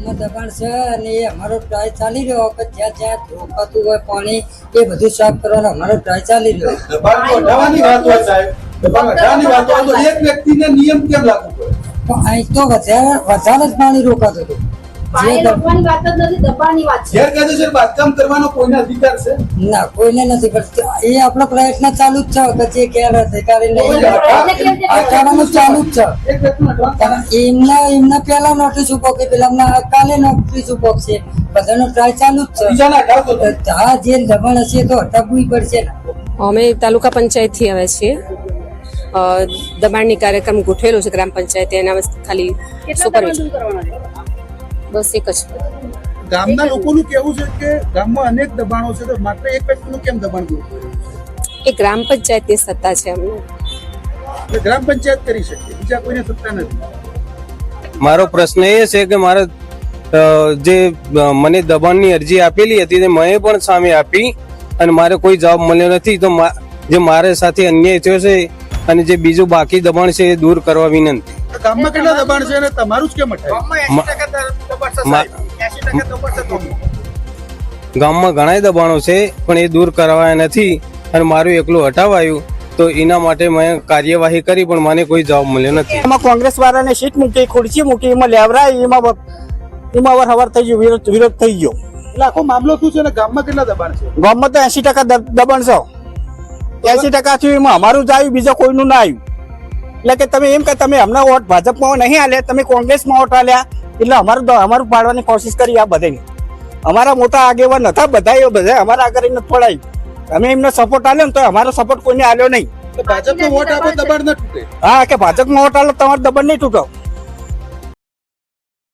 ગામમાં દબાણ છે અને એ અમારો ટ્રાય ચાલી રહ્યો કે જ્યાં જ્યાં રોકાતું હોય પાણી એ બધું સાફ કરવાનો અમારો ટ્રાય ચાલી રહ્યો. દબાણ હટાવવાની વાત હોય સાહેબ, દબાણ હટાવવાની વાત હોય તો એક વ્યક્તિને નિયમ કેમ લાગુ પડે? પણ અહીં તો વધારે જ પાણી રોકાતું હતું. પાણી રોકવાની વાત જ નથી, દબાણની વાત છે. ગેરકાયદેસર બાંધકામ કરવાનો કોઈને અધિકાર છે? ના, કોઈને નથી પડતું. એ આપણો પ્રયત્ન ચાલુ જ છે કે જે ગેરઅધિકારી હટાવવાનું ચાલુ જ છે. એક વ્યક્તિને હટાવવાનું એમના પેલા નોટિસ ઉપો કે પેલા કાલે નોટિસ ઉપો છે. બધાનો ટ્રાય ચાલુ જ છે. બીજાને હટાવતો નથી. હા, જે દબાણ હશે તો હટાવવું પડશે ને. અમે તાલુકા પંચાયતથી આવ્યા છીએ. દબાણની કાર્યક્રમ ગોઠવેલો છે ગ્રામ પંચાયતે, એના ખાલી સુપરવિઝન બસ એક જ. ગામના લોકોનું કેવું છે કે ગામમાં અનેક દબાણો છે તો માત્ર એક વ્યક્તિનું કેમ દબાણ કરવું? એ ગ્રામ પંચાયતની સત્તા છે અમને. એટલે ગ્રામ પંચાયત કરી શકે, બીજા કોઈને સત્તા નથી. મારો પ્રશ્ન એ છે કે મારે જે મને દબાણની અરજી આપેલી હતી તે મેં પણ સામે આપી અને મારે કોઈ જવાબ મળ્યો નથી. તો જે મારે સાથે અન્યાય થયો છે અને જે બીજું બાકી દબાણ છે એ દૂર કરવા વિનંતી. ગામમાં કેટલા દબાણ છે અને તમારું જ કેમ હટાય? ગામમાં ઘણા દબાણો છે પણ એ દૂર કરાવાયા નથી અને મારું એકલું હટાવાયું તો એના માટે મેં કાર્યવાહી કરી પણ મને કોઈ જવાબ મળ્યો નથી. એમાં કોંગ્રેસ વાળાને સીટ મૂકી, ખુરશી મૂકી, એમાં લેવરાય, એમાં હવાર થઈ ગયો, વિરોધ થઈ ગયો. એટલે આખો મામલો શું છે અને ગામમાં કેટલા દબાણ છે? ગામમાં તો 80% દબાણ છે. 80% થયું, એમાં અમારું જ આવ્યું, બીજા કોઈનું ના આવ્યું. એટલે કે તમે એમ કે તમે હમણાં વોટ ભાજપમાં નહીં આલ્યા, તમે કોંગ્રેસમાં વોટ આલ્યા, એટલે અમારું પાડવાની કોશિશ કરી આ બધાને. અમારા મોટા આગેવાન હતા બધા અમારા આગળ નથી પડાયું. અમે એમને સપોર્ટ આલ્યો ને તો અમારો સપોર્ટ કોઈને આલ્યો નહીં. ભાજપનો વોટ આપો દબાણ ન તૂટે. હા, કે ભાજપમાં વોટ આલો તમારો દબાણ નહીં તૂટો.